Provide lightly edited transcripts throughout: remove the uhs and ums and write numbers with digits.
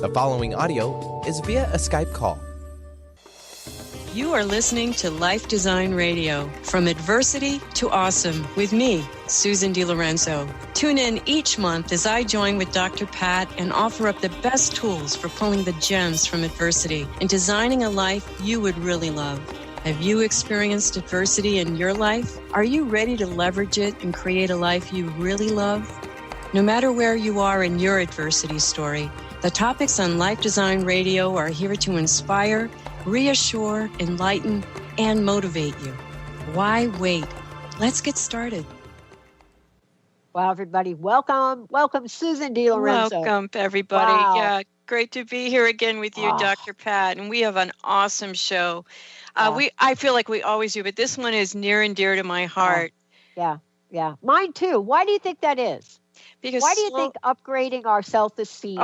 The following audio is via a Skype call. You are listening to Life Design Radio, from adversity to awesome, with me, Susan Lorenzo. Tune in each month as I join with Dr. Pat and offer up the best tools for pulling the gems from adversity and designing a life you would really love. Have you experienced adversity in your life? Are you ready to leverage it and create a life you really love? No matter where you are in your adversity story, the topics on Life Design Radio are here to inspire, reassure, enlighten, and motivate you. Why wait? Let's get started. Wow, everybody. Welcome, Susan Lorenzo. Welcome, everybody. Wow. Yeah, great to be here again with you, Dr. Pat. And we have an awesome show. I feel like we always do, but this one is near and dear to my heart. Yeah. Mine too. Why do you think that is? Because why do you think upgrading our self-esteem,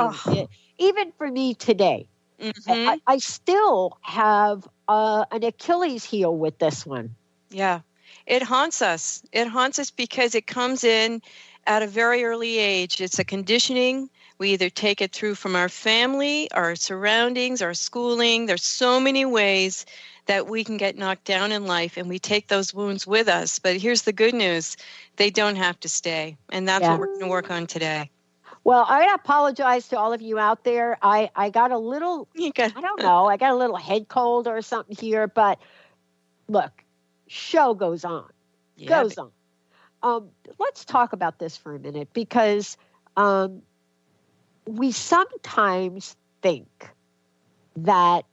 even for me today, I still have an Achilles heel with this one. Yeah, it haunts us. It haunts us because it comes in at a very early age. It's a conditioning. We either take it through from our family, our surroundings, our schooling. There's so many ways that we can get knocked down in life, and we take those wounds with us. But here's the good news. They don't have to stay. And that's what we're going to work on today. Well, I apologize to all of you out there. I got a little, I got a little head cold or something here. But look, show goes on. Let's talk about this for a minute, because we sometimes think that,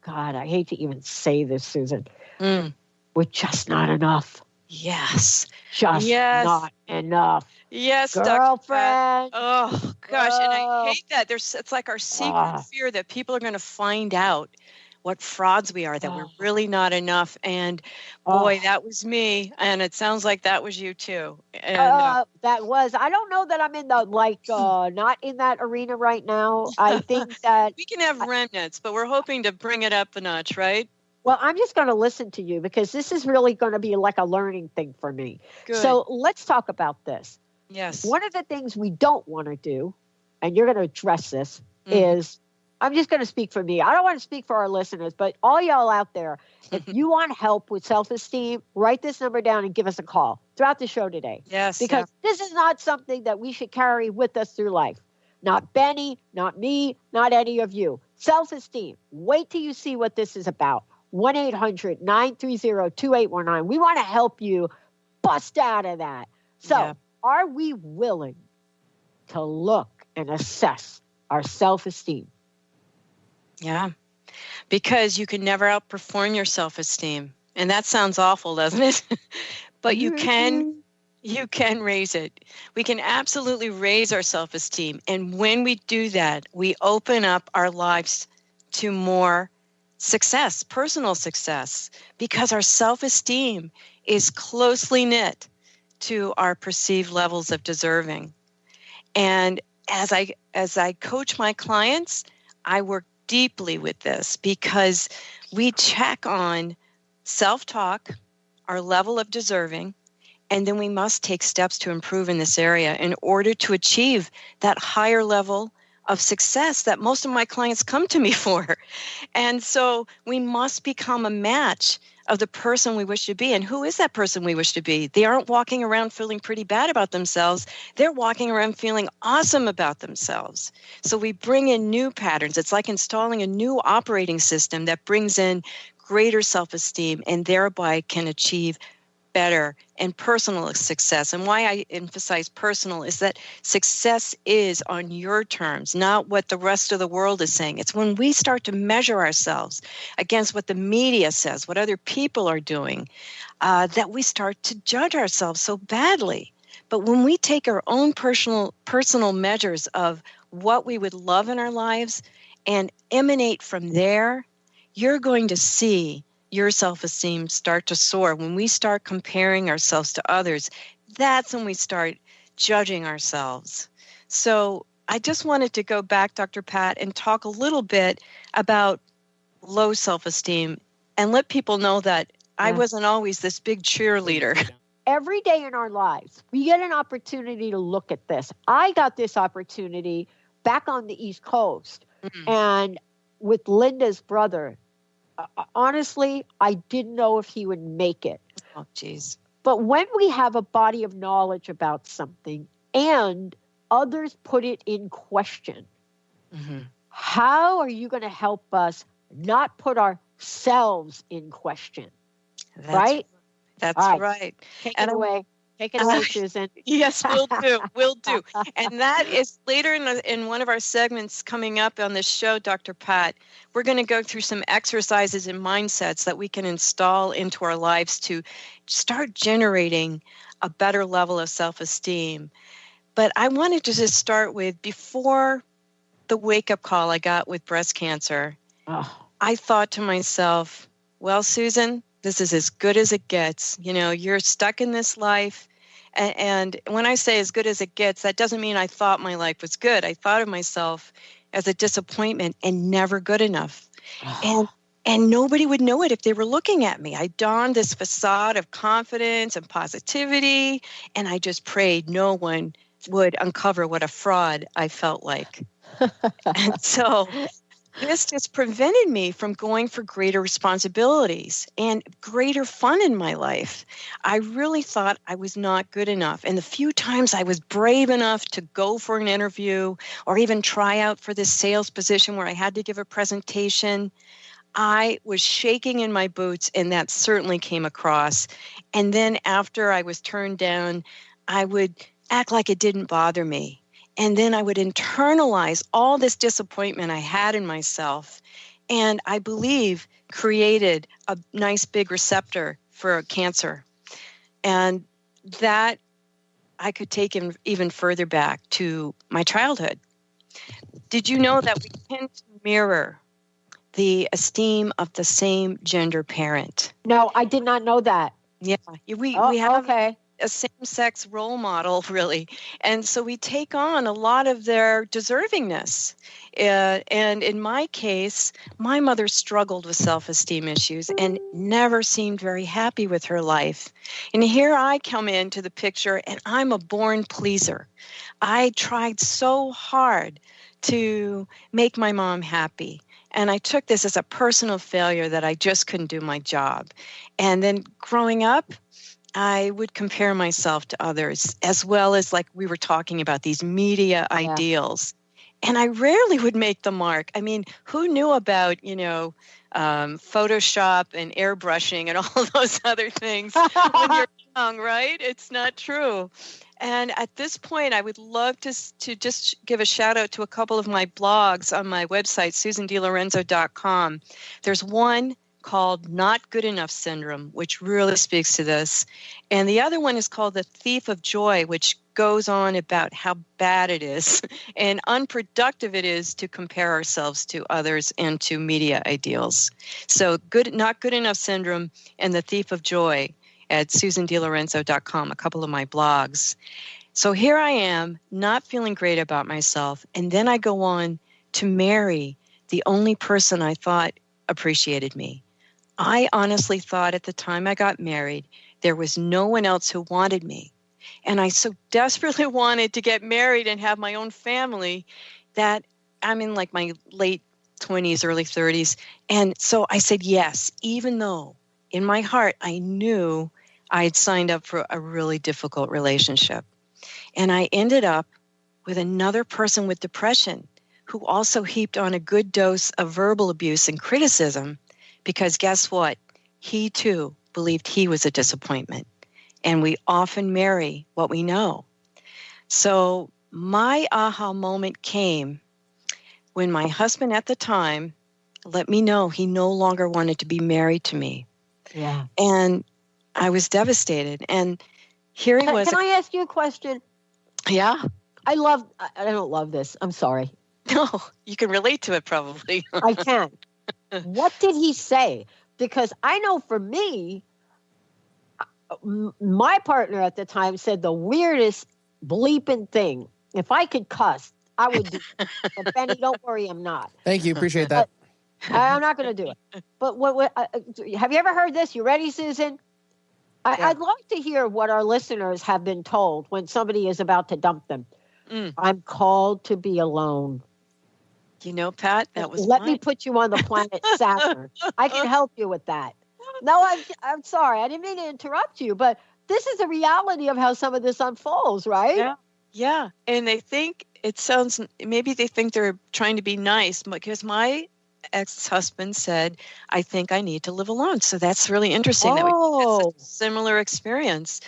God, I hate to even say this, Susan, we're just not enough. Yes. Not enough. Yes, girlfriend. Oh, gosh. And I hate that. It's like our secret fear that people are going to find out what frauds we are, that we're really not enough. And boy, that was me. And it sounds like that was you too. And, that was, I don't know that I'm in the, not in that arena right now. I think that we can have remnants, but we're hoping to bring it up a notch, right? Well, I'm just going to listen to you, because this is really going to be like a learning thing for me. Good. So let's talk about this. Yes. One of the things we don't want to do, and you're going to address this, is, I'm just going to speak for me. I don't want to speak for our listeners, but all y'all out there, if you want help with self-esteem, write this number down and give us a call throughout the show today. Yes. Because this is not something that we should carry with us through life. Not Benny, not me, not any of you. Self-esteem. Wait till you see what this is about. 1-800-930-2819. We want to help you bust out of that. So, are we willing to look and assess our self-esteem? Yeah, because you can never outperform your self-esteem. And that sounds awful, doesn't it? But you can raise it. We can absolutely raise our self-esteem. And when we do that, we open up our lives to more success, personal success, because our self-esteem is closely knit to our perceived levels of deserving. And as I coach my clients, I work deeply with this, because we check on self-talk, our level of deserving, and then we must take steps to improve in this area in order to achieve that higher level of success that most of my clients come to me for. And so we must become a match of the person we wish to be. And who is that person we wish to be? They aren't walking around feeling pretty bad about themselves. They're walking around feeling awesome about themselves. So we bring in new patterns. It's like installing a new operating system that brings in greater self-esteem and thereby can achieve better and personal success. And why I emphasize personal is that success is on your terms, not what the rest of the world is saying. It's when we start to measure ourselves against what the media says, what other people are doing, that we start to judge ourselves so badly. But when we take our own personal measures of what we would love in our lives and emanate from there, you're going to see your self-esteem start to soar. When we start comparing ourselves to others, that's when we start judging ourselves. So I just wanted to go back, Dr. Pat, and talk a little bit about low self-esteem and let people know that I wasn't always this big cheerleader. Every day in our lives, we get an opportunity to look at this. I got this opportunity back on the East Coast, Mm. and with Linda's brother, honestly, I didn't know if he would make it. Oh, geez. But when we have a body of knowledge about something and others put it in question, Mm-hmm. how are you going to help us not put ourselves in question? Right? That's All right. right. Take And it away. Take it away, Susan. Yes, we'll do. We'll do. And that is later in one of our segments coming up on this show, Dr. Pat. We're going to go through some exercises and mindsets that we can install into our lives to start generating a better level of self-esteem. But I wanted to just start with, before the wake-up call I got with breast cancer, I thought to myself, well, Susan, this is as good as it gets. You know, you're stuck in this life. And when I say as good as it gets, that doesn't mean I thought my life was good. I thought of myself as a disappointment and never good enough. And nobody would know it if they were looking at me. I donned this facade of confidence and positivity, and I just prayed no one would uncover what a fraud I felt like. And so this just prevented me from going for greater responsibilities and greater fun in my life. I really thought I was not good enough. And the few times I was brave enough to go for an interview or even try out for this sales position where I had to give a presentation, I was shaking in my boots, and that certainly came across. And then after I was turned down, I would act like it didn't bother me. And then I would internalize all this disappointment I had in myself, and I believe created a nice big receptor for cancer. And that I could take even further back to my childhood. Did you know that we tend to mirror the esteem of the same gender parent? No, I did not know that. Yeah, we have okay. a same-sex role model, really. And so we take on a lot of their deservingness. And in my case, my mother struggled with self-esteem issues and never seemed very happy with her life. And here I come into the picture, and I'm a born pleaser. I tried so hard to make my mom happy. And I took this as a personal failure that I just couldn't do my job. And then growing up, I would compare myself to others, as well as, like we were talking about, these media ideals. And I rarely would make the mark. I mean, who knew about, Photoshop and airbrushing and all those other things when you're young, right? It's not true. And at this point, I would love to just give a shout out to a couple of my blogs on my website, susandlorenzo.com. There's one called Not Good Enough Syndrome, which really speaks to this. And the other one is called The Thief of Joy, which goes on about how bad it is and unproductive it is to compare ourselves to others and to media ideals. So Not Good Enough Syndrome and The Thief of Joy at susandlorenzo.com, a couple of my blogs. So here I am, not feeling great about myself, and then I go on to marry the only person I thought appreciated me. I honestly thought at the time I got married, there was no one else who wanted me. And I so desperately wanted to get married and have my own family that I'm in like my late 20s, early 30s. And so I said yes, even though in my heart I knew I had signed up for a really difficult relationship. And I ended up with another person with depression who also heaped on a good dose of verbal abuse and criticism. Because guess what? He too believed he was a disappointment. And we often marry what we know. So my aha moment came when my husband at the time let me know he no longer wanted to be married to me. Yeah. And I was devastated. And here he was. Can I ask you a question? Yeah. I don't love this. I'm sorry. No, you can relate to it probably. I can. What did he say? Because I know for me, my partner at the time said the weirdest bleeping thing. If I could cuss, I would do it. But Benny, don't worry, I'm not. Thank you. Appreciate that. I'm not going to do it. But have you ever heard this? You ready, Susan? I'd like to hear what our listeners have been told when somebody is about to dump them. Mm. I'm called to be alone. You know, Pat, that was Let me mine. put you on the planet Saturn. I can help you with that. No, I'm sorry. I didn't mean to interrupt you, but this is the reality of how some of this unfolds, right? Yeah. Yeah. And they think maybe they think they're trying to be nice because my ex-husband said, I think I need to live alone. So that's really interesting that we had such a similar experience.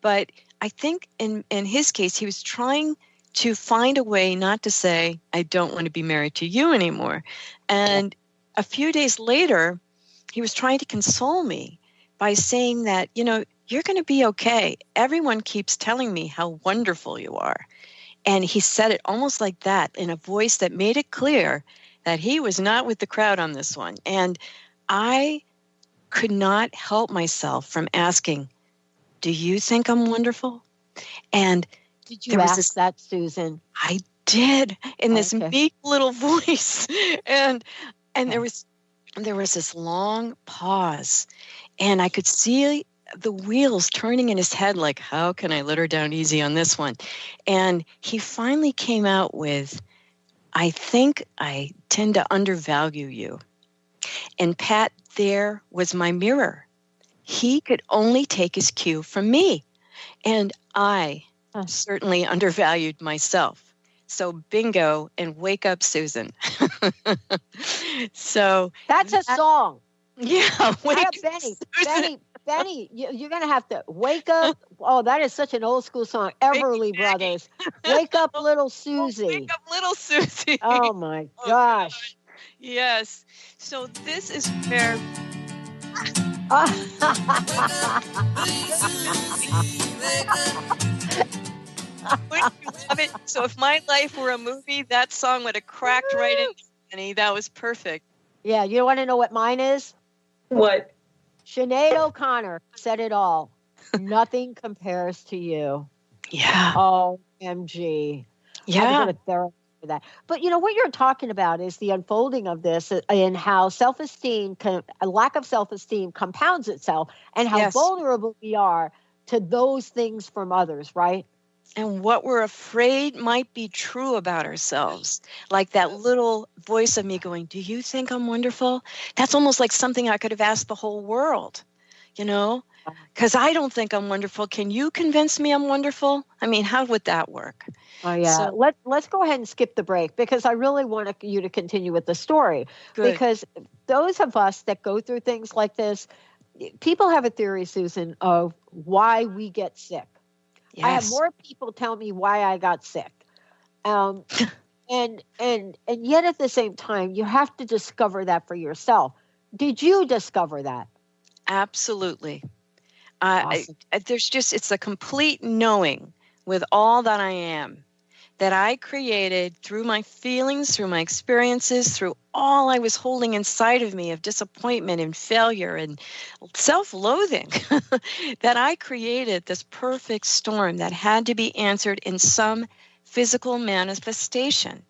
But I think in his case, he was trying to find a way not to say, I don't want to be married to you anymore. And a few days later, he was trying to console me by saying that, you're going to be okay. Everyone keeps telling me how wonderful you are. And he said it almost like that in a voice that made it clear that he was not with the crowd on this one. And I could not help myself from asking, do you think I'm wonderful? And did you ask that, Susan? I did, in this meek little voice. And there was this long pause, and I could see the wheels turning in his head like, how can I let her down easy on this one? And he finally came out with, I think I tend to undervalue you. And Pat, there was my mirror. He could only take his cue from me. And I certainly undervalued myself. So bingo, and wake up, Susan. So that's a song. Yeah, wake up, Benny, you're going to have to wake up. Oh, that is such an old school song. Everly Brothers. Wake up, little Susie. Wake up, little Susie. Oh, my gosh. Yes. So this is where... Wouldn't you love it? So if my life were a movie, that song would have cracked right in, Penny. That was perfect. Yeah, you want to know what mine is? What? Sinead O'Connor said it all. Nothing compares to you. Yeah. OMG. Yeah. I'm going to therapy for that. But what you're talking about is the unfolding of this and how self-esteem, a lack of self-esteem compounds itself, and how vulnerable we are to those things from others, right? And what we're afraid might be true about ourselves. Like that little voice of me going, do you think I'm wonderful? That's almost like something I could have asked the whole world, because I don't think I'm wonderful. Can you convince me I'm wonderful? I mean, how would that work? Oh, yeah. So, let's go ahead and skip the break, because I really want you to continue with the story. Good. Because those of us that go through things like this, people have a theory, Susan, of why we get sick. Yes. I have more people tell me why I got sick. And yet at the same time, you have to discover that for yourself. Did you discover that? Absolutely. Awesome. It's a complete knowing with all that I am, that I created through my feelings, through my experiences, through all I was holding inside of me of disappointment and failure and self-loathing, that I created this perfect storm that had to be answered in some physical manifestation.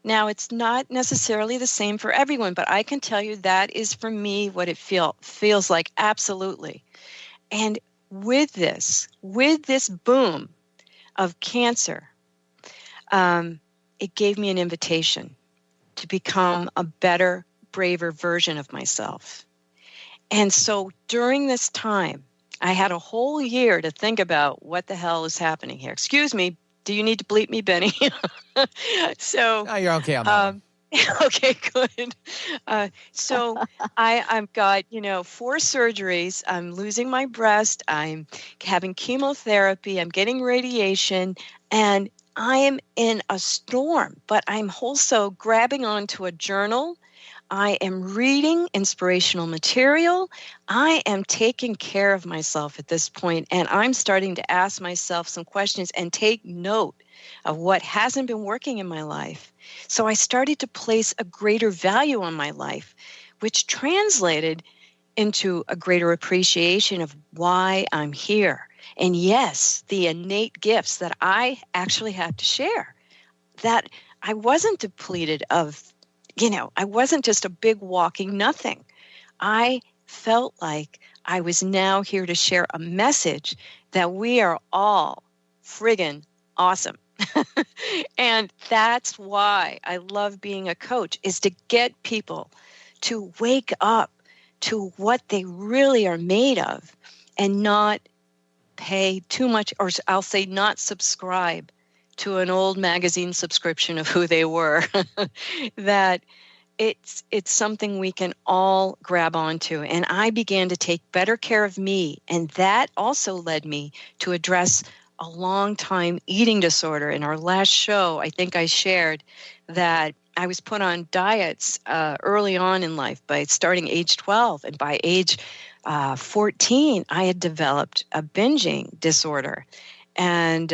Now, it's not necessarily the same for everyone, but I can tell you that is for me what it feels like, absolutely. And with this boom of cancer, it gave me an invitation to become a better, braver version of myself. And so during this time, I had a whole year to think about what the hell is happening here. Excuse me, do you need to bleep me, Benny? So no, you're okay on that one. Okay, good. So I've got, 4 surgeries. I'm losing my breast. I'm having chemotherapy. I'm getting radiation. And I am in a storm, but I'm also grabbing onto a journal. I am reading inspirational material. I am taking care of myself at this point, and I'm starting to ask myself some questions and take note of what hasn't been working in my life. So I started to place a greater value on my life, which translated into a greater appreciation of why I'm here. And yes, the innate gifts that I actually had to share, that I wasn't depleted of, I wasn't just a big walking nothing. I felt like I was now here to share a message that we are all friggin' awesome. And that's why I love being a coach, is to get people to wake up to what they really are made of and not pay too much, or I'll say not subscribe to an old magazine subscription of who they were. That it's something we can all grab onto. And I began to take better care of me. And that also led me to address a long time eating disorder. In our last show, I think I shared that I was put on diets early on in life, by starting age 12. And by age 14, I had developed a binging disorder. And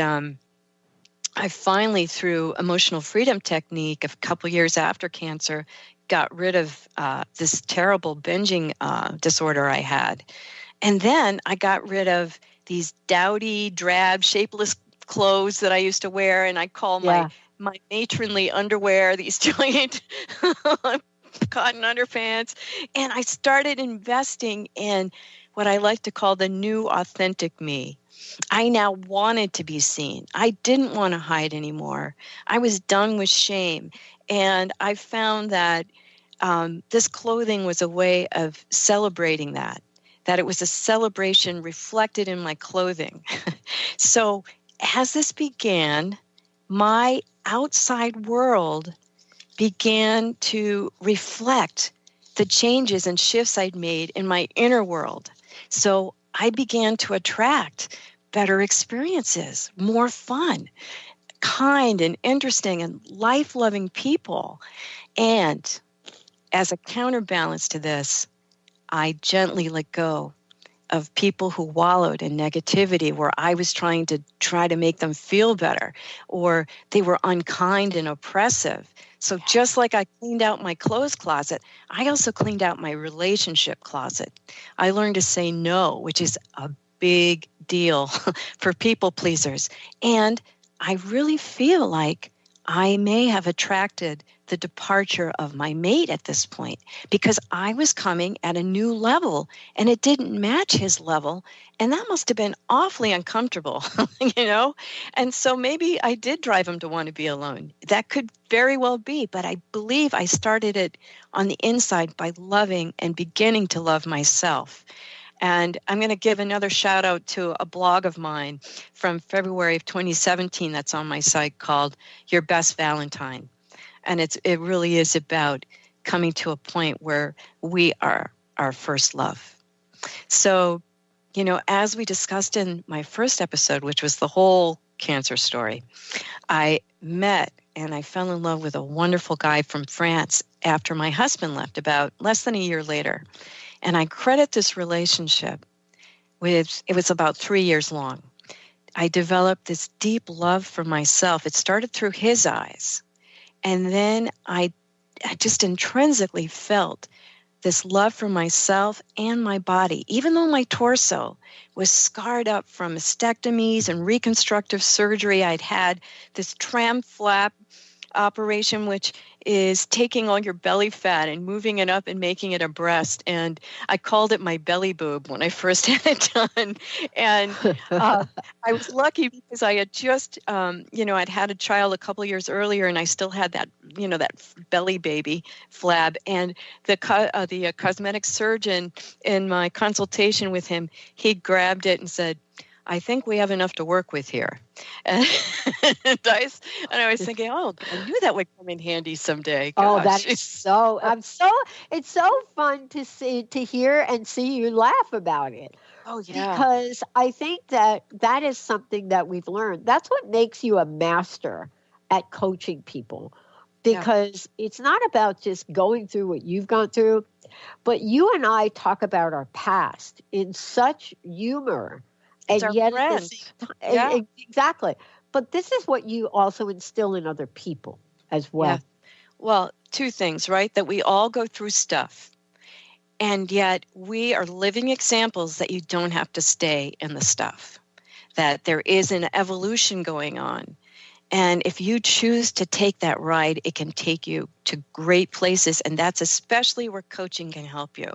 I finally, through emotional freedom technique, a couple years after cancer, got rid of this terrible binging disorder I had. And then I got rid of these dowdy, drab, shapeless clothes that I used to wear, and I call my matronly underwear these giant cotton underpants. And I started investing in what I like to call the new authentic me. I now wanted to be seen. I didn't want to hide anymore. I was done with shame. And I found that this clothing was a way of celebrating that it was a celebration reflected in my clothing. So as this began, my outside world began to reflect the changes and shifts I'd made in my inner world. So I began to attract better experiences, more fun, kind and interesting and life-loving people. And as a counterbalance to this, I gently let go of people who wallowed in negativity, where I was trying to make them feel better, or they were unkind and oppressive. So just like I cleaned out my clothes closet, I also cleaned out my relationship closet. I learned to say no, which is a big deal for people pleasers. And I really feel like I may have attracted the departure of my mate at this point, because I was coming at a new level and it didn't match his level. And that must have been awfully uncomfortable, And so maybe I did drive him to want to be alone. That could very well be, but I believe I started it on the inside by loving and beginning to love myself. And I'm going to give another shout out to a blog of mine from February of 2017 that's on my site, called Your Best Valentine. And it really is about coming to a point where we are our first love. So, as we discussed in my first episode, which was the whole cancer story, I met and I fell in love with a wonderful guy from France after my husband left, about less than a year later. And I credit this relationship with, it was about 3 years long. I developed this deep love for myself. It started through his eyes. And then I just intrinsically felt this love for myself and my body, even though my torso was scarred up from mastectomies and reconstructive surgery. I'd had this tram flap operation, which is taking all your belly fat and moving it up and making it a breast. And I called it my belly boob when I first had it done. And I was lucky because I had just, I'd had a child a couple of years earlier, and I still had that, that belly baby flab. And the cosmetic surgeon, in my consultation with him, he grabbed it and said, "I think we have enough to work with here." And I was thinking, I knew that would come in handy someday. Gosh. Oh, that is it's so fun to hear and see you laugh about it. Oh, yeah. Because I think that is something that we've learned. That's what makes you a master at coaching people. Because it's not about just going through what you've gone through, but you and I talk about our past in such humor. It's and our yet friend. Exactly. But this is what you also instill in other people as well. Yeah. Well, two things, right? That we all go through stuff. And yet we are living examples that you don't have to stay in the stuff. That there is an evolution going on. And if you choose to take that ride, it can take you to great places. And that's especially where coaching can help you.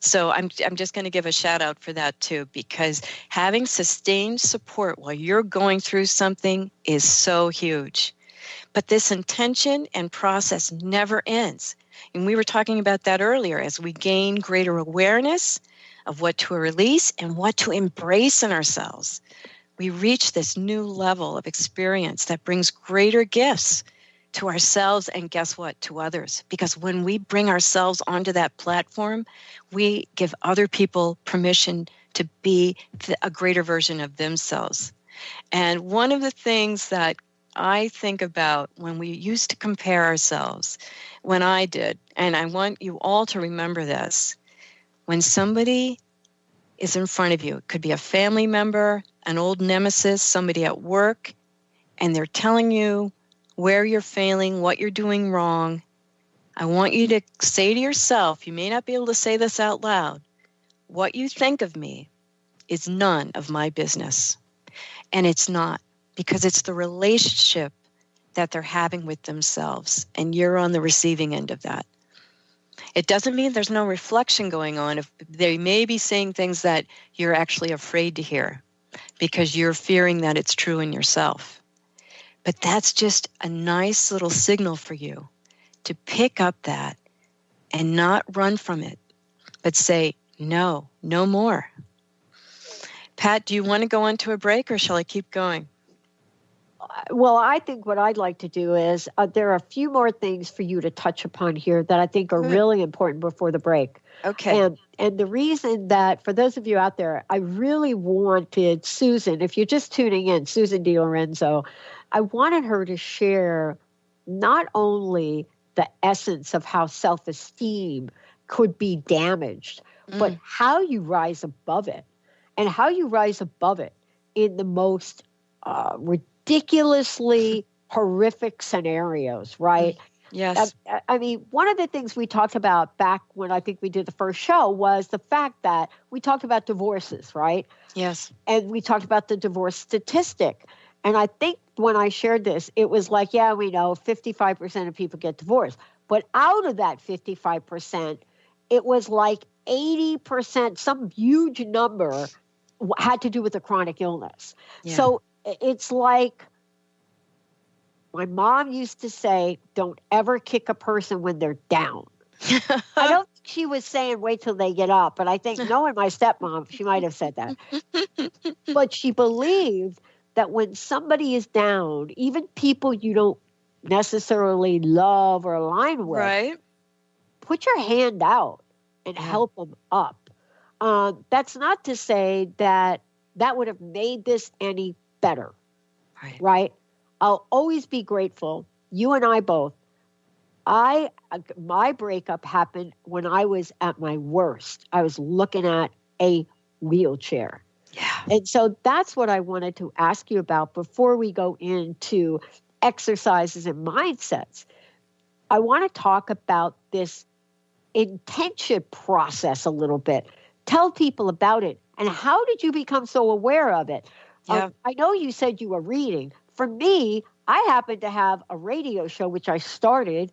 So I'm just going to give a shout out for that too, because having sustained support while you're going through something is so huge. But this intention and process never ends. And we were talking about that earlier as we gain greater awareness of what to release and what to embrace in ourselves. We reach this new level of experience that brings greater gifts to ourselves and guess what, to others. Because when we bring ourselves onto that platform, we give other people permission to be a greater version of themselves. And one of the things that I think about when we used to compare ourselves, when I did, and I want you all to remember this, when somebody is in front of you, it could be a family member, an old nemesis, somebody at work, and they're telling you where you're failing, what you're doing wrong. I want you to say to yourself, you may not be able to say this out loud, what you think of me is none of my business. And it's not, because it's the relationship that they're having with themselves, and you're on the receiving end of that. It doesn't mean there's no reflection going on. If they may be saying things that you're actually afraid to hear because you're fearing that it's true in yourself. But that's just a nice little signal for you to pick up that and not run from it, but say, no, no more. Pat, do you want to go on to a break, or shall I keep going? Well, I think what I'd like to do is there are a few more things for you to touch upon here that I think are really important before the break. Okay. And the reason that, for those of you out there, I really wanted Susan, if you're just tuning in, Susan Lorenzo, I wanted her to share not only the essence of how self-esteem could be damaged, but how you rise above it, and how you rise above it in the most ridiculously horrific scenarios, right? Yes. I mean, one of the things we talked about back when I think we did the first show was the fact that we talked about divorces, right? Yes. And we talked about the divorce statistic. And I think when I shared this, it was like, yeah, we know 55% of people get divorced. But out of that 55%, it was like 80%, some huge number had to do with a chronic illness. Yeah. So it's like, my mom used to say, don't ever kick a person when they're down. I don't think she was saying wait till they get up, but I think, knowing my stepmom, she might have said that. But she believed that when somebody is down, even people you don't necessarily love or align with, right, put your hand out and help them up. That's not to say that that would have made this any better, right? I'll always be grateful. You and I both. My breakup happened when I was at my worst. I was looking at a wheelchair. Yeah. And so that's what I wanted to ask you about before we go into exercises and mindsets. I want to talk about this intention process a little bit. Tell people about it. And how did you become so aware of it? Yeah. I know you said you were reading. For me, I happened to have a radio show, which I started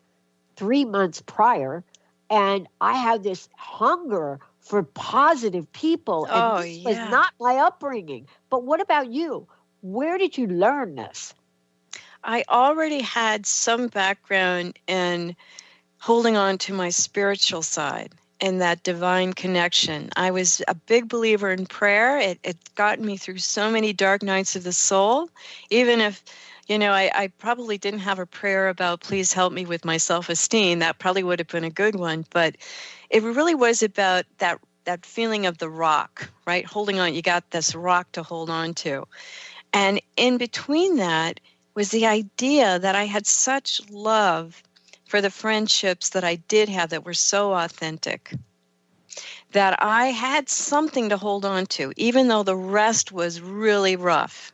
3 months prior, and I had this hunger for positive people, and this was not my upbringing. But what about you? Where did you learn this? I already had some background in holding on to my spiritual side and that divine connection. I was a big believer in prayer. It got me through so many dark nights of the soul, even if, I probably didn't have a prayer about please help me with my self-esteem. That probably would have been a good one. But it really was about that feeling of the rock, right? Holding on. You got this rock to hold on to. And in between that was the idea that I had such love for the friendships that I did have that were so authentic, that I had something to hold on to, even though the rest was really rough.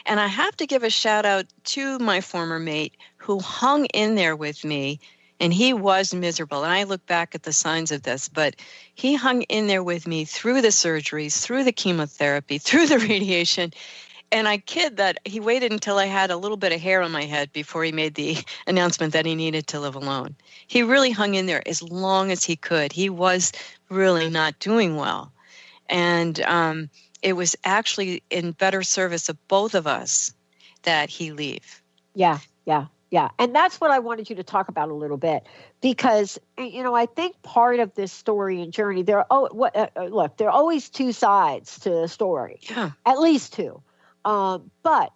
And I have to give a shout out to my former mate who hung in there with me, and he was miserable. And I look back at the signs of this, but he hung in there with me through the surgeries, through the chemotherapy, through the radiation. And I kid that he waited until I had a little bit of hair on my head before he made the announcement that he needed to live alone. He really hung in there as long as he could. He was really not doing well. And it was actually in better service of both of us that he leave. Yeah. And that's what I wanted you to talk about a little bit, because, I think part of this story and journey, there are always two sides to the story, at least two. But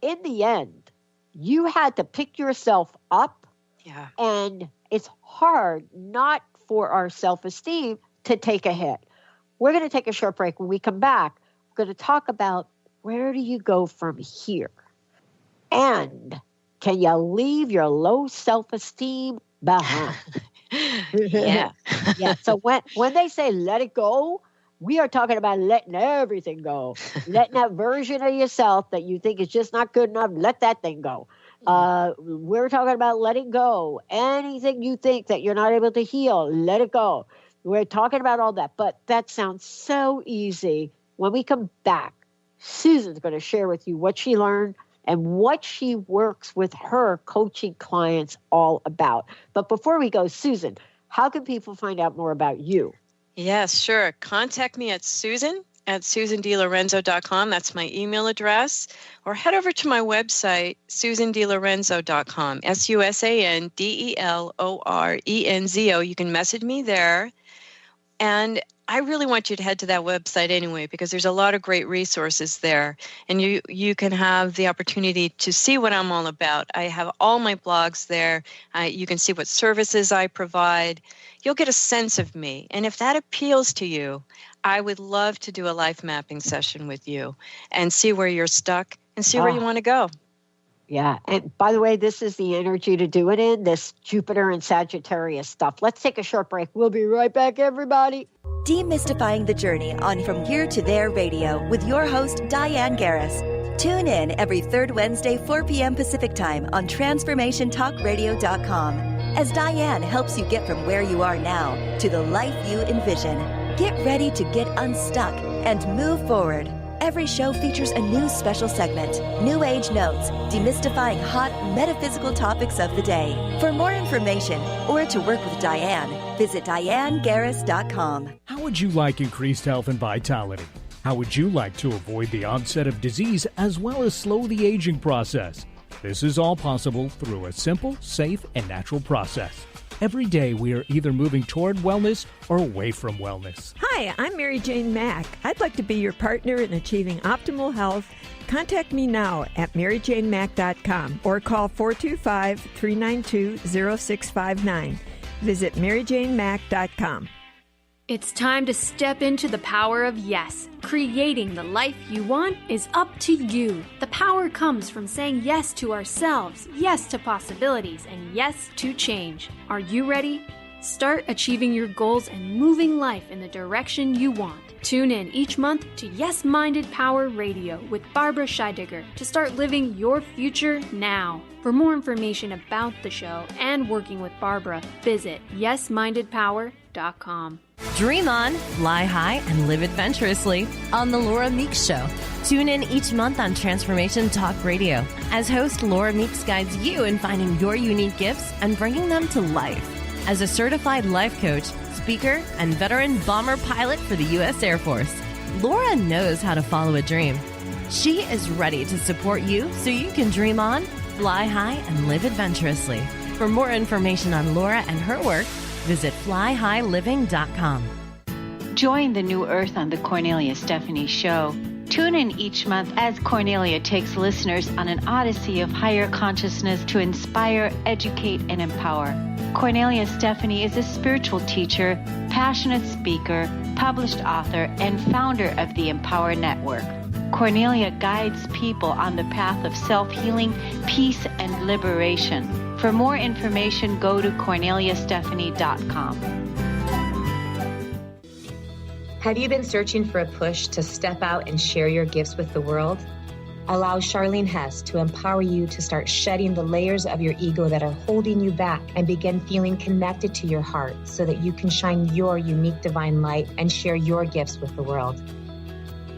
in the end, you had to pick yourself up. Yeah. And it's hard not for our self-esteem to take a hit. We're going to take a short break. When we come back, we're going to talk about where do you go from here? And can you leave your low self-esteem behind? Yeah. Yeah. So when they say let it go, we are talking about letting everything go. Letting that version of yourself that you think is just not good enough, let that thing go. We're talking about letting go. Anything you think that you're not able to heal, let it go. We're talking about all that. But that sounds so easy. When we come back, Susan's going to share with you what she learned and what she works with her coaching clients all about. But before we go, Susan, how can people find out more about you? Yes, sure. Contact me at susan@susandlorenzo.com. That's my email address. Or head over to my website, susandlorenzo.com, SUSANDELORENZO. You can message me there. And I really want you to head to that website anyway, because there's a lot of great resources there. And you can have the opportunity to see what I'm all about. I have all my blogs there. You can see what services I provide. You'll get a sense of me. And if that appeals to you, I would love to do a life mapping session with you and see where you're stuck and see where you want to go. Yeah. And by the way, this is the energy to do it in, this Jupiter and Sagittarius stuff. Let's take a short break. We'll be right back, everybody. Demystifying the Journey on From Here to There Radio with your host, Diane Garris. Tune in every third Wednesday, 4 p.m. Pacific Time on TransformationTalkRadio.com as Diane helps you get from where you are now to the life you envision. Get ready to get unstuck and move forward. Every show features a new special segment, New Age Notes, demystifying hot metaphysical topics of the day. For more information or to work with Diane, visit DianeGarris.com. How would you like increased health and vitality? How would you like to avoid the onset of disease as well as slow the aging process? This is all possible through a simple, safe, and natural process. Every day we are either moving toward wellness or away from wellness. Hi, I'm Mary Jane Mack. I'd like to be your partner in achieving optimal health. Contact me now at maryjanemack.com or call 425-392-0659. Visit maryjanemack.com. It's time to step into the power of yes. Creating the life you want is up to you. The power comes from saying yes to ourselves, yes to possibilities, and yes to change. Are you ready? Start achieving your goals and moving life in the direction you want. Tune in each month to Yes Minded Power Radio with Barbara Scheidegger to start living your future now. For more information about the show and working with Barbara, visit yesmindedpower.com. Dream on, fly high, and live adventurously on The Laura Meeks Show. Tune in each month on Transformation Talk Radio as host Laura Meeks guides you in finding your unique gifts and bringing them to life. As a certified life coach, speaker, and veteran bomber pilot for the U.S. Air Force, Laura knows how to follow a dream. She is ready to support you so you can dream on, fly high, and live adventurously. For more information on Laura and her work, visit flyhighliving.com. Join the New Earth on the Cornelia Stephanie Show. Tune in each month as Cornelia takes listeners on an odyssey of higher consciousness to inspire, educate, and empower. Cornelia Stephanie is a spiritual teacher, passionate speaker, published author, and founder of the Empower Network. Cornelia guides people on the path of self-healing, peace, and liberation. For more information, go to corneliastephanie.com. Have you been searching for a push to step out and share your gifts with the world? Allow Charlene Hess to empower you to start shedding the layers of your ego that are holding you back and begin feeling connected to your heart so that you can shine your unique divine light and share your gifts with the world.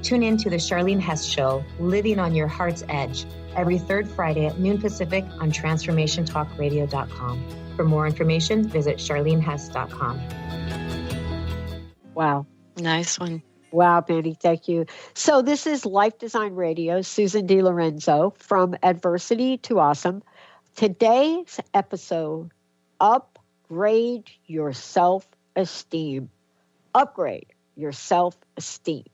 Tune in to the Charlene Hess Show, Living on Your Heart's Edge, every third Friday at noon Pacific on TransformationTalkRadio.com. For more information, visit CharleneHess.com. Wow. Nice one. Wow, Mandy, thank you. So this is Life Design Radio, Susan Lorenzo, from Adversity to Awesome. Today's episode, Upgrade Your Self-Esteem. Upgrade your self-esteem.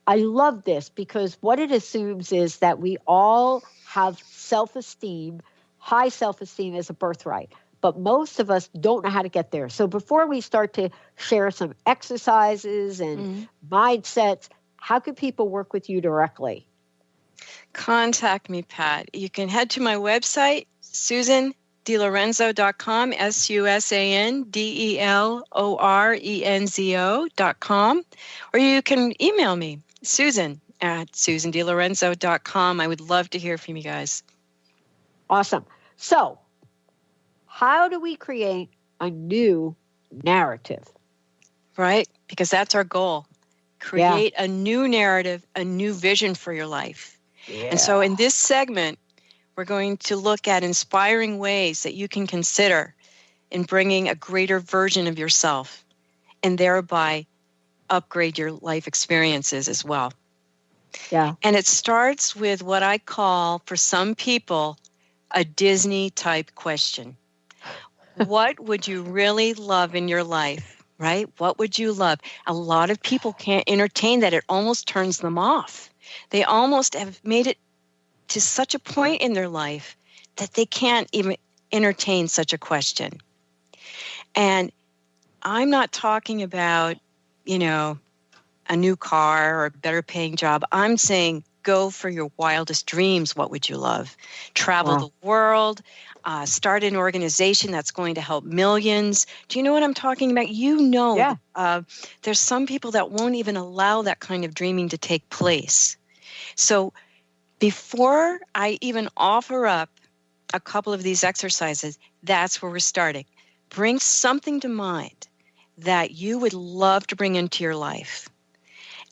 I love this because what it assumes is that we all have self-esteem, high self-esteem as a birthright, but most of us don't know how to get there. So before we start to share some exercises and mindsets, how can people work with you directly? Contact me, Pat. You can head to my website, SusanDeLorenzo.com, SusanDeLorenzo.com, or you can email me, Susan@SusanDeLorenzo.com. I would love to hear from you guys. Awesome. So, how do we create a new narrative? Right? Because that's our goal. Create a new narrative, a new vision for your life. Yeah. And so in this segment, we're going to look at inspiring ways that you can consider in bringing a greater version of yourself and thereby upgrade your life experiences as well. Yeah. And it starts with what I call, for some people, a Disney-type question. What would you really love in your life, right? What would you love? A lot of people can't entertain that. It almost turns them off. They almost have made it to such a point in their life that they can't even entertain such a question. And I'm not talking about, a new car or a better paying job. I'm saying go for your wildest dreams. What would you love? Travel the world, start an organization that's going to help millions. Do you know what I'm talking about? There's some people that won't even allow that kind of dreaming to take place. So before I even offer up a couple of these exercises, that's where we're starting. Bring something to mind that you would love to bring into your life.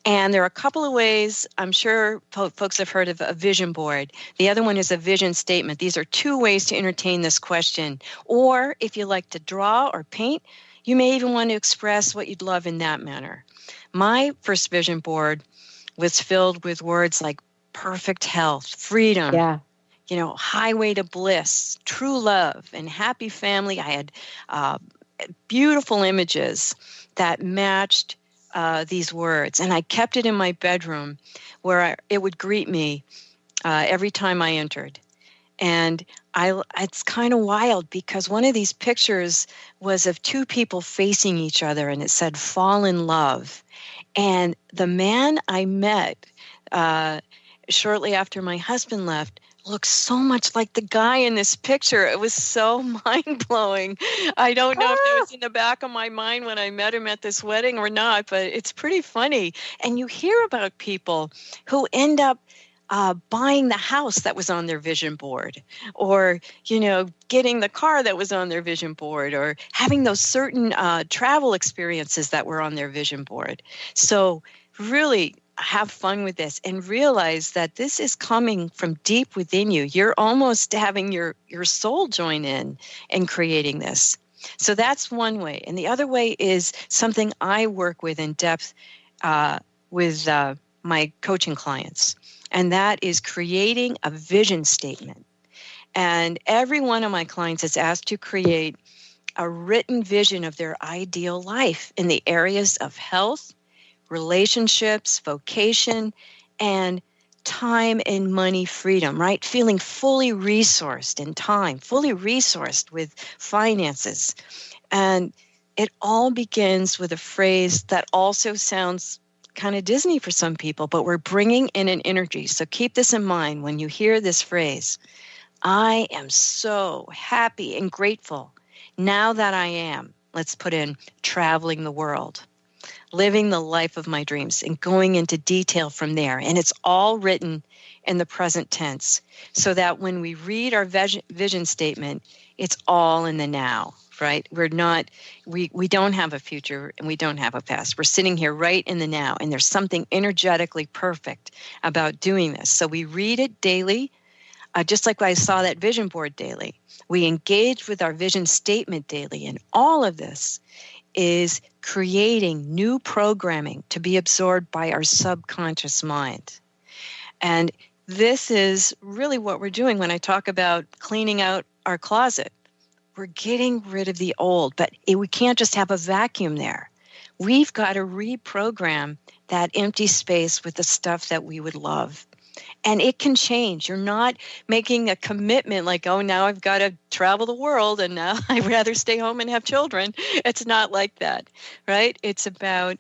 And there are a couple of ways. I'm sure folks have heard of a vision board. The other one is a vision statement. These are two ways to entertain this question. Or if you like to draw or paint, you may even want to express what you'd love in that manner. My first vision board was filled with words like perfect health, freedom, highway to bliss, true love, and happy family. I had beautiful images that matched these words. And I kept it in my bedroom where it would greet me every time I entered. And it's kind of wild because one of these pictures was of two people facing each other, and it said, fall in love. And the man I met shortly after my husband left looked so much like the guy in this picture. It was so mind-blowing. I don't know if it was in the back of my mind when I met him at this wedding or not, but it's pretty funny. And you hear about people who end up buying the house that was on their vision board, or, getting the car that was on their vision board, or having those certain travel experiences that were on their vision board. So really have fun with this and realize that this is coming from deep within you. You're almost having your soul join in and creating this. So that's one way. And the other way is something I work with in depth with my coaching clients. And that is creating a vision statement. And every one of my clients is asked to create a written vision of their ideal life in the areas of health, relationships, vocation, and time and money freedom, right? Feeling fully resourced in time, fully resourced with finances. And it all begins with a phrase that also sounds kind of Disney for some people, but we're bringing in an energy. So keep this in mind when you hear this phrase. I am so happy and grateful now that I am, let's put in, traveling the world, living the life of my dreams, and going into detail from there. And it's all written in the present tense so that when we read our vision statement, it's all in the now right? We don't have a future and we don't have a past. We're sitting here right in the now, and there's something energetically perfect about doing this. So we read it daily, just like I saw that vision board daily. We engage with our vision statement daily, and all of this is creating new programming to be absorbed by our subconscious mind. And this is really what we're doing when I talk about cleaning out our closet. We're getting rid of the old, but we can't just have a vacuum there. We've got to reprogram that empty space with the stuff that we would love. And it can change. You're not making a commitment like, oh, now I've got to travel the world and now I'd rather stay home and have children. It's not like that, right? It's about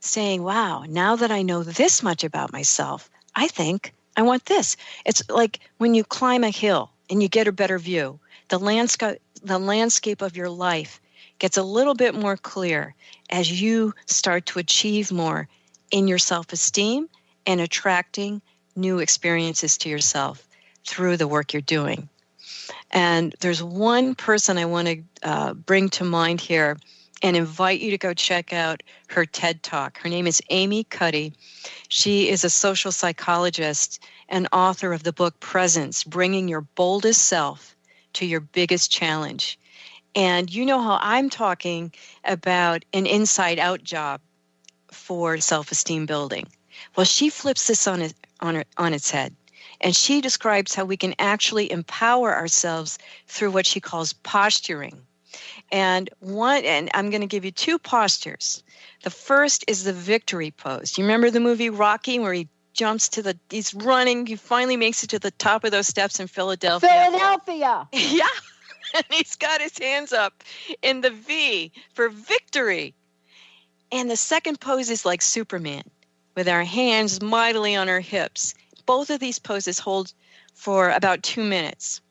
saying, wow, now that I know this much about myself, I think I want this. It's like when you climb a hill and you get a better view, the landscape of your life gets a little bit more clear as you start to achieve more in your self-esteem and attracting new experiences to yourself through the work you're doing. And there's one person I want to bring to mind here and invite you to go check out her TED Talk. Her name is Amy Cuddy. She is a social psychologist and author of the book Presence, Bringing Your Boldest Self to Your Biggest Challenge. And you know how I'm talking about an inside-out job for self-esteem building. Well, she flips this on its head. And she describes how we can actually empower ourselves through what she calls posturing. And I'm going to give you two postures. The first is the victory pose. You remember the movie Rocky where he's running, he finally makes it to the top of those steps in Philadelphia. Yeah. And he's got his hands up in the V for victory. And the second pose is like Superman, with our hands mightily on our hips. Both of these poses hold for about 2 minutes.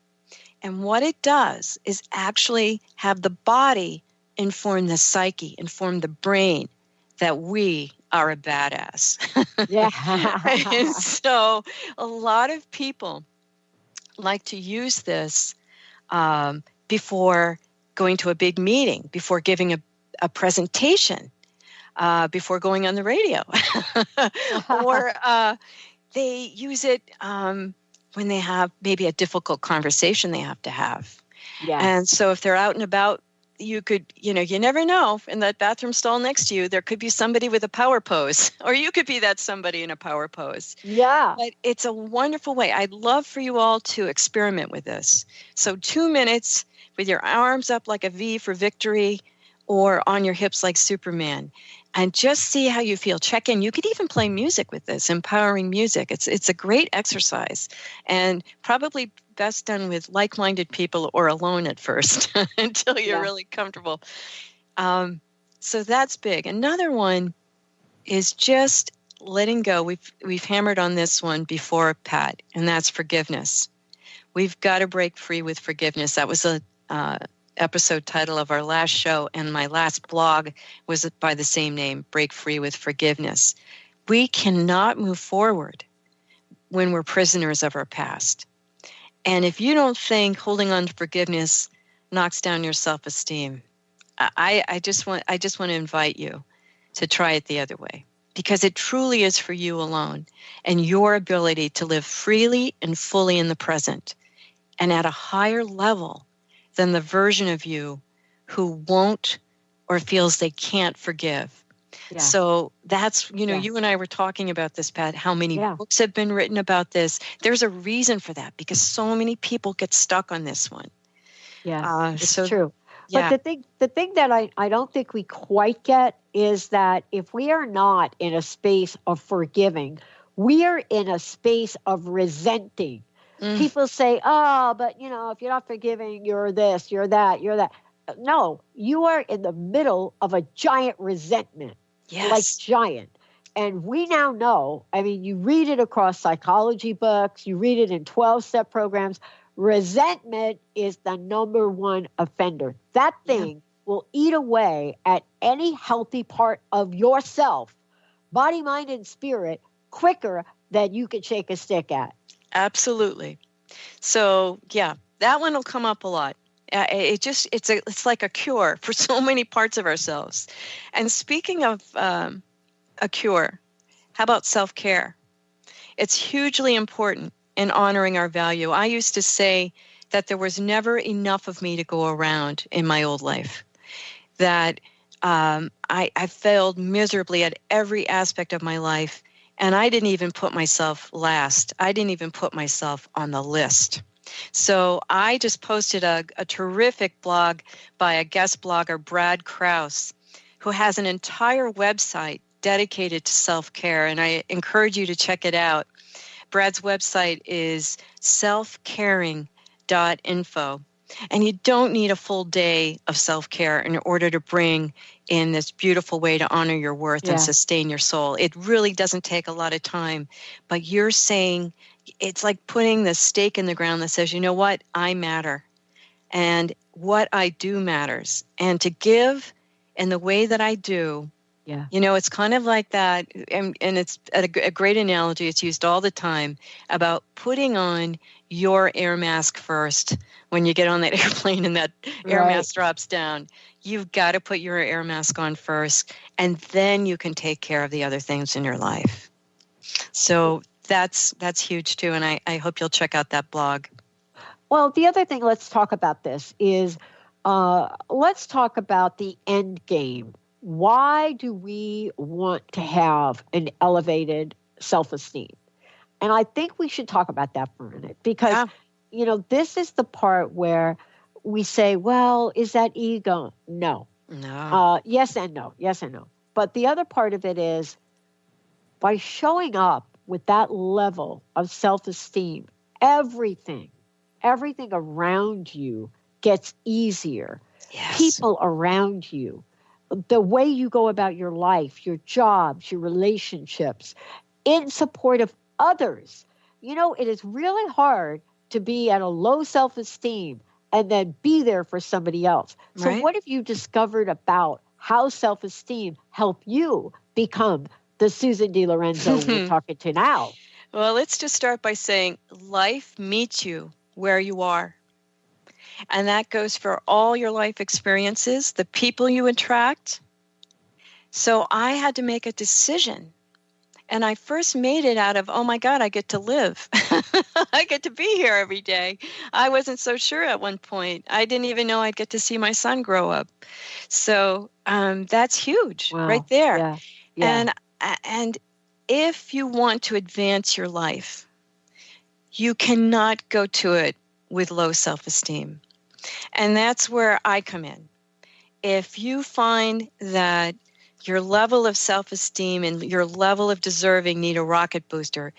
And what it does is actually have the body inform the psyche, inform the brain that we are a badass. Yeah. And so a lot of people like to use this before going to a big meeting, before giving a presentation, before going on the radio. Or they use it when they have maybe a difficult conversation they have to have. Yeah. And so if they're out and about, you could, you never know, in that bathroom stall next to you, there could be somebody with a power pose, or you could be that somebody in a power pose. Yeah. But it's a wonderful way. I'd love for you all to experiment with this. So 2 minutes with your arms up like a V for victory, or on your hips like Superman, and just see how you feel. Check in. You could even play music with this, empowering music. It's a great exercise, and probably best done with like-minded people or alone at first until you're really comfortable. So that's big. Another one is just letting go. We've hammered on this one before, Pat, and that's forgiveness. We've got to break free with forgiveness. That was a episode title of our last show, and my last blog was by the same name, Break Free with Forgiveness. We cannot move forward when we're prisoners of our past. And if you don't think holding on to forgiveness knocks down your self-esteem, I just want to invite you to try it the other way, because it truly is for you alone and your ability to live freely and fully in the present and at a higher level than the version of you who won't or feels they can't forgive. Yeah. So that's, you and I were talking about this, Pat, how many books have been written about this. There's a reason for that, because so many people get stuck on this one. Yeah, it's true. But the thing that I don't think we quite get is that if we are not in a space of forgiving, we are in a space of resenting. People say, oh, but, if you're not forgiving, you're this, you're that, you're that. No, you are in the middle of a giant resentment. Yes. Like giant. And we now know, you read it across psychology books, you read it in 12-step programs. Resentment is the number one offender. That thing will eat away at any healthy part of yourself, body, mind, and spirit, quicker than you can shake a stick at. Absolutely. So, that one will come up a lot. It's like a cure for so many parts of ourselves. And speaking of a cure, how about self-care? It's hugely important in honoring our value. I used to say that there was never enough of me to go around in my old life, that I failed miserably at every aspect of my life, and I didn't even put myself last. I didn't even put myself on the list. So I just posted a terrific blog by a guest blogger, Brad Krause, who has an entire website dedicated to self-care, and I encourage you to check it out. Brad's website is selfcaring.info. And you don't need a full day of self-care in order to bring in this beautiful way to honor your worth and sustain your soul. It really doesn't take a lot of time. But you're saying, it's like putting the stake in the ground that says, you know what, I matter. And what I do matters. And to give in the way that I do, it's kind of like that. And it's a great analogy. It's used all the time about putting on your air mask first. When you get on that airplane and that air mask drops down, you've got to put your air mask on first, and then you can take care of the other things in your life. So that's huge too, and I hope you'll check out that blog. Well, the other thing, let's talk about this, is let's talk about the end game. Why do we want to have an elevated self-esteem? And I think we should talk about that for a minute, because this is the part where we say, well, is that ego? No. Yes and no. Yes and no. But the other part of it is, by showing up with that level of self-esteem, everything around you gets easier. Yes. People around you, the way you go about your life, your jobs, your relationships, in support of others. It is really hard to be at a low self-esteem and then be there for somebody else. So what have you discovered about how self-esteem help you become the Susan D. Lorenzo we're talking to now? Well, let's just start by saying life meets you where you are. And that goes for all your life experiences, the people you attract. So I had to make a decision. And I first made it out of, oh my God, I get to live. I get to be here every day. I wasn't so sure at one point. I didn't even know I'd get to see my son grow up. So that's huge right there. Yeah. And if you want to advance your life, you cannot go to it with low self-esteem. And that's where I come in. If you find that your level of self-esteem and your level of deserving need a rocket booster,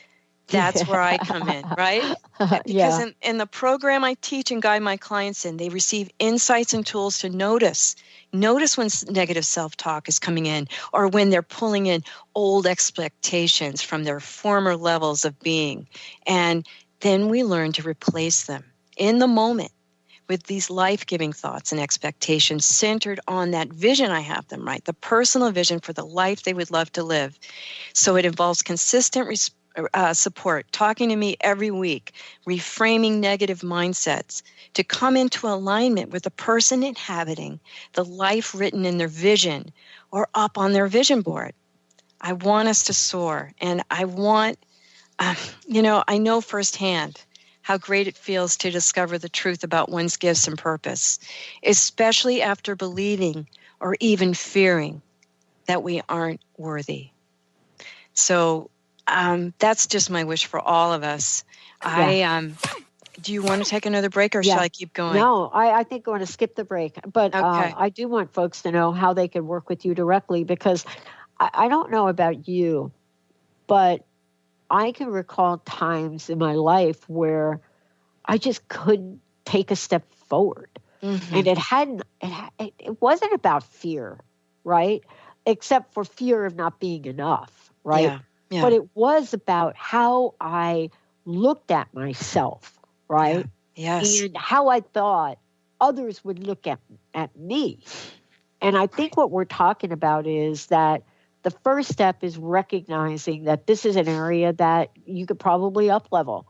that's where I come in, right? Because in the program I teach and guide my clients in, they receive insights and tools to notice when negative self-talk is coming in, or when they're pulling in old expectations from their former levels of being. And then we learn to replace them in the moment with these life-giving thoughts and expectations centered on that vision I have them, right? The personal vision for the life they would love to live. So it involves consistent support, talking to me every week, reframing negative mindsets to come into alignment with the person inhabiting the life written in their vision or up on their vision board. I want us to soar, and I want, I know firsthand how great it feels to discover the truth about one's gifts and purpose, especially after believing or even fearing that we aren't worthy. So that's just my wish for all of us. Yeah. Do you want to take another break, or shall I keep going? No, I think I want to skip the break. But okay. I do want folks to know how they can work with you directly, because I don't know about you, but I can recall times in my life where I just couldn't take a step forward. Mm-hmm. And it wasn't about fear, right? Except for fear of not being enough, right? Yeah. Yeah. But it was about how I looked at myself, right? Yeah. Yes. And how I thought others would look at me. And I think what we're talking about is that the first step is recognizing that this is an area that you could probably up-level.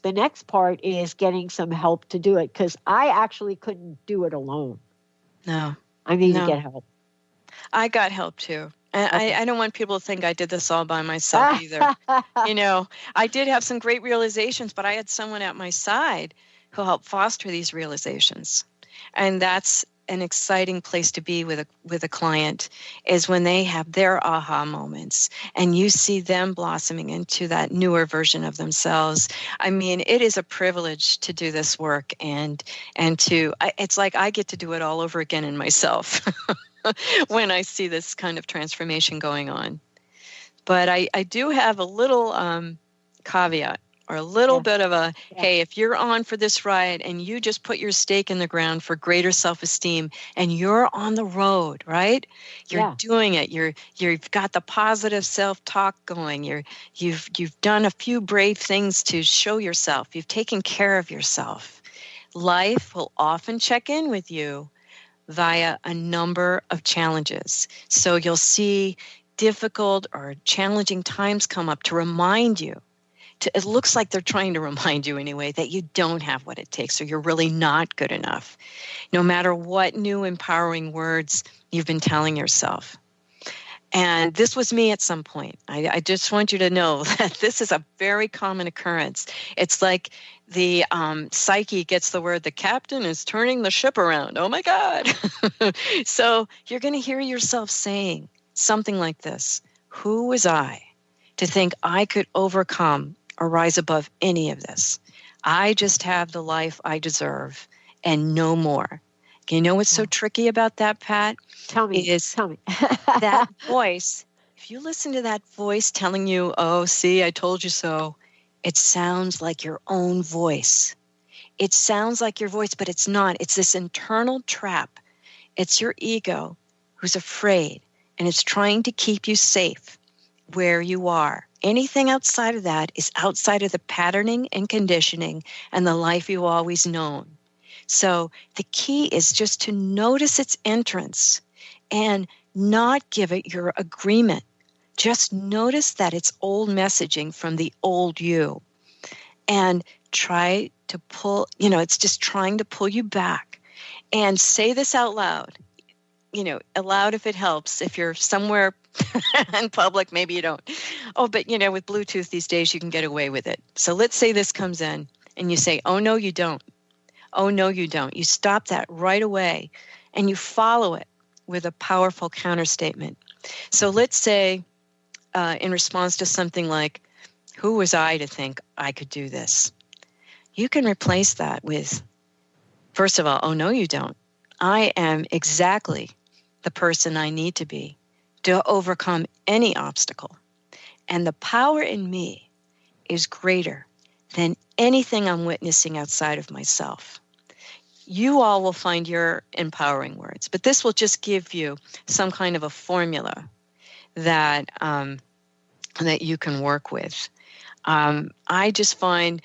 the next part is getting some help to do it, because I actually couldn't do it alone. No. I need to get help. I got help too. And I don't want people to think I did this all by myself either. I did have some great realizations, but I had someone at my side who helped foster these realizations. And that's an exciting place to be with a client, is when they have their aha moments and you see them blossoming into that newer version of themselves. I mean, it is a privilege to do this work, and it's like I get to do it all over again in myself when I see this kind of transformation going on. But I do have a little caveat, or a little bit of a, hey, if you're on for this ride and you just put your stake in the ground for greater self-esteem and you're on the road, right? You're doing it. You've got the positive self-talk going. You've done a few brave things to show yourself. You've taken care of yourself. Life will often check in with you via a number of challenges. So you'll see difficult or challenging times come up to remind you. It looks like they're trying to remind you anyway that you don't have what it takes, or you're really not good enough, no matter what new empowering words you've been telling yourself. And this was me at some point. I just want you to know that this is a very common occurrence. It's like the psyche gets the word, the captain is turning the ship around. Oh my God. So you're going to hear yourself saying something like this: who was I to think I could overcome or rise above any of this? I just have the life I deserve and no more. You know what's so tricky about that, Pat? Tell me. That voice, if you listen to that voice telling you, oh, see, I told you so, it sounds like your own voice. It sounds like your voice, but it's not. It's this internal trap. It's your ego who's afraid, and it's trying to keep you safe where you are. Anything outside of that is outside of the patterning and conditioning and the life you've always known. So the key is just to notice its entrance and not give it your agreement. Just notice that it's old messaging from the old you, and try to pull, it's just trying to pull you back. And say this out loud. Aloud if it helps. If you're somewhere in public, maybe you don't. Oh, but with Bluetooth these days, you can get away with it. So let's say this comes in and you say, oh, no, you don't. Oh, no, you don't. You stop that right away and you follow it with a powerful counterstatement. So let's say in response to something like, who was I to think I could do this? You can replace that with, first of all, oh, no, you don't. I am exactly the person I need to be to overcome any obstacle. And the power in me is greater than anything I'm witnessing outside of myself. You all will find your empowering words, but this will just give you some kind of a formula that that you can work with. I just find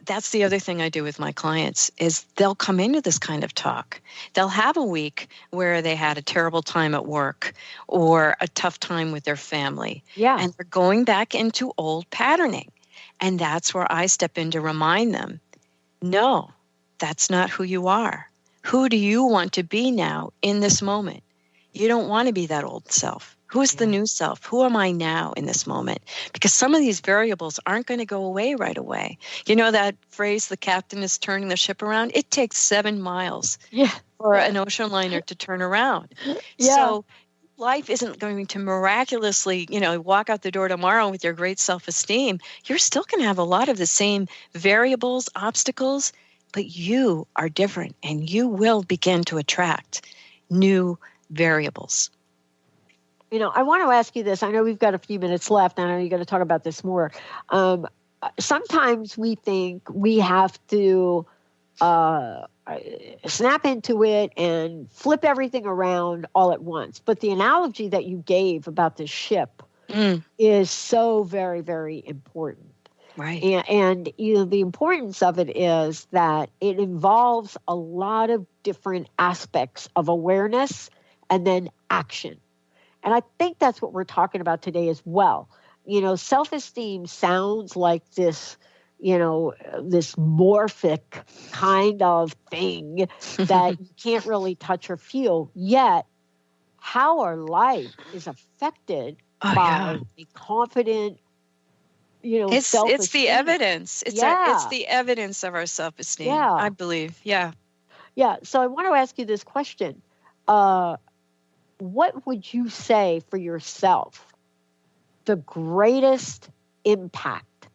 that's the other thing I do with my clients is they'll come into this kind of talk. They'll have a week where they had a terrible time at work or a tough time with their family. Yeah. And they're going back into old patterning. And that's where I step in to remind them, no, that's not who you are. Who do you want to be now in this moment? You don't want to be that old self. Who is the new self? Who am I now in this moment? Because some of these variables aren't going to go away right away. You know that phrase, the captain is turning the ship around? It takes 7 miles for an ocean liner to turn around. Yeah. So life isn't going to miraculously, walk out the door tomorrow with your great self-esteem. You're still going to have a lot of the same variables, obstacles, but you are different and you will begin to attract new variables. I want to ask you this. I know we've got a few minutes left. I know you're going to talk about this more. Sometimes we think we have to snap into it and flip everything around all at once. But the analogy that you gave about the ship is so very, very important. Right. And the importance of it is that it involves a lot of different aspects of awareness and then action. And I think that's what we're talking about today as well. Self-esteem sounds like this this morphic kind of thing that you can't really touch or feel, yet how our life is affected by a confident, self-esteem. It's the evidence. It's the evidence of our self-esteem, I believe. Yeah. Yeah. So I want to ask you this question. What would you say for yourself the greatest impact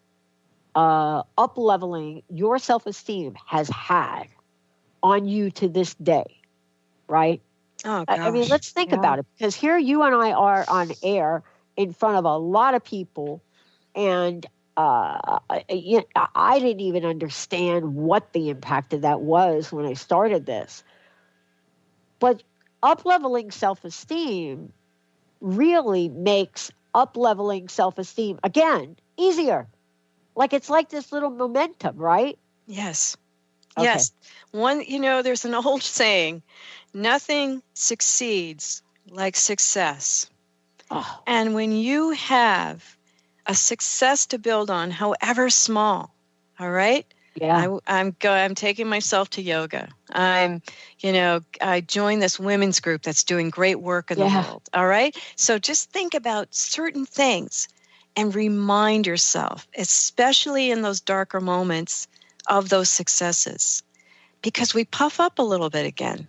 up-leveling your self-esteem has had on you to this day, right? Oh, gosh. I mean, let's think about it, because here you and I are on air in front of a lot of people, and I didn't even understand what the impact of that was when I started this. But up-leveling self-esteem really makes up-leveling self-esteem, again, easier. It's like this little momentum, right? Yes. Okay. Yes. There's an old saying, nothing succeeds like success. Oh. And when you have a success to build on, however small, all right? Yeah. I'm taking myself to yoga. I joined this women's group that's doing great work in the world, all right? So just think about certain things and remind yourself, especially in those darker moments, of those successes, because we puff up a little bit again.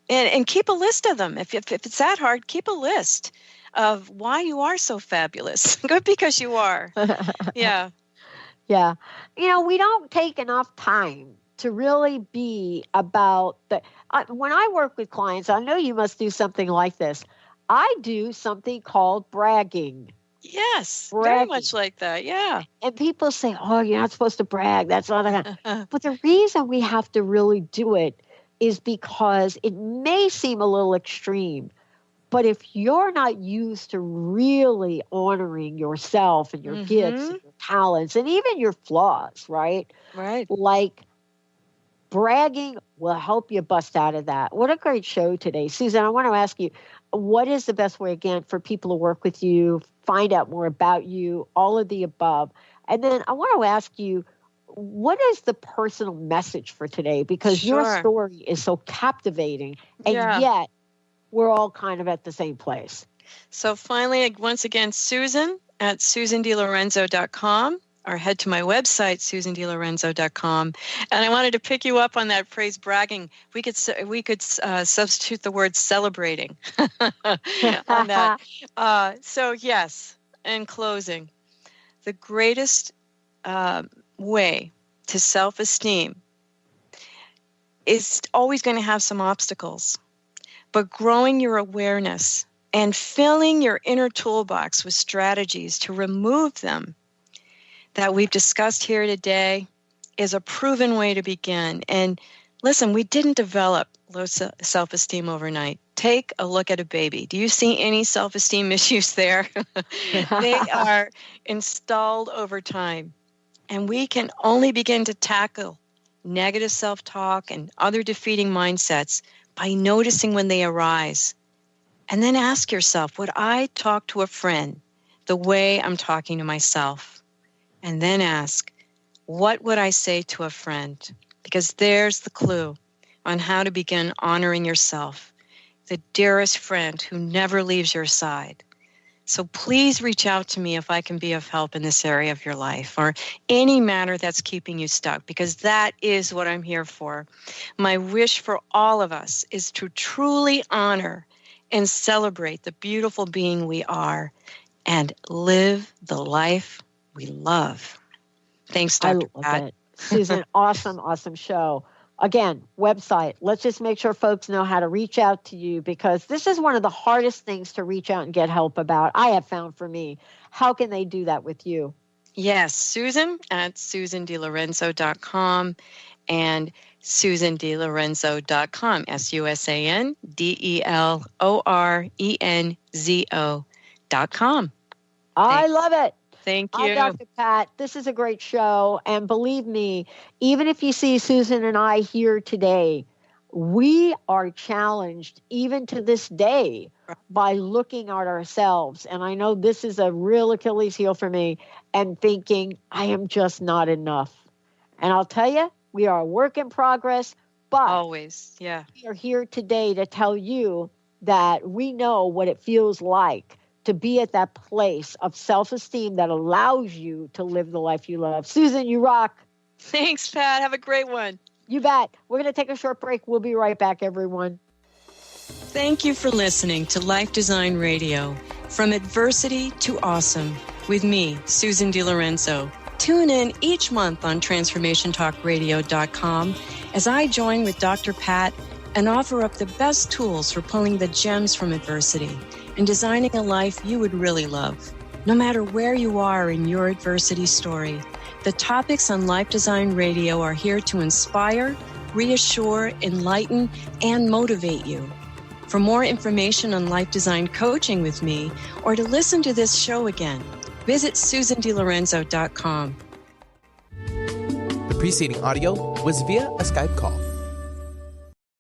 And keep a list of them. If it's that hard, keep a list of why you are so fabulous. Good, because you are. Yeah. Yeah. We don't take enough time to really be about when I work with clients, I know you must do something like this. I do something called bragging. Yes, very much like that. Yeah. And people say, oh, you're not supposed to brag. That's not But the reason we have to really do it is because it may seem a little extreme, but if you're not used to really honoring yourself and your gifts and your talents and even your flaws, right? Right. Bragging will help you bust out of that. What a great show today. Susan, I want to ask you, what is the best way, again, for people to work with you, find out more about you, all of the above? And then I want to ask you, what is the personal message for today? Because your story is so captivating, and yet we're all kind of at the same place. So finally, once again, Susan at susandlorenzo.com, or head to my website, susandlorenzo.com. And I wanted to pick you up on that phrase, bragging. We could substitute the word celebrating on that. So yes, in closing, the greatest way to self-esteem is always going to have some obstacles, but growing your awareness and filling your inner toolbox with strategies to remove them that we've discussed here today is a proven way to begin. And listen, we didn't develop low self-esteem overnight. Take a look at a baby. Do you see any self-esteem issues there? They are installed over time. And we can only begin to tackle negative self-talk and other defeating mindsets by noticing when they arise. And then ask yourself, would I talk to a friend the way I'm talking to myself? And then ask, what would I say to a friend? Because there's the clue on how to begin honoring yourself, the dearest friend who never leaves your side. So please reach out to me if I can be of help in this area of your life or any matter that's keeping you stuck, because that is what I'm here for. My wish for all of us is to truly honor and celebrate the beautiful being we are and live the life we love. Thanks, Dr. Pat. Susan, awesome show. Again, website. Let's just make sure folks know how to reach out to you, because this is one of the hardest things to reach out and get help about, I have found for me. How can they do that with you? Yes, Susan at susandlorenzo.com and susandlorenzo.com, susandlorenzo.com. I love it. Thank you. Dr. Pat, this is a great show. And believe me, even if you see Susan and I here today, we are challenged even to this day by looking at ourselves. And I know this is a real Achilles heel for me, and thinking, I am just not enough. And I'll tell you, we are a work in progress, but always, yeah. We are here today to tell you that we know what it feels like to be at that place of self-esteem that allows you to live the life you love. Susan, you rock. Thanks, Pat. Have a great one. You bet. We're going to take a short break. We'll be right back, everyone. Thank you for listening to Life Design Radio, From Adversity to Awesome, with me, Susan DiLorenzo. Tune in each month on TransformationTalkRadio.com as I join with Dr. Pat and offer up the best tools for pulling the gems from adversity and designing a life you would really love. No matter where you are in your adversity story, the topics on Life Design Radio are here to inspire, reassure, enlighten, and motivate you. For more information on life design coaching with me, or to listen to this show again, visit SusanDiLorenzo.com. The preceding audio was via a Skype call.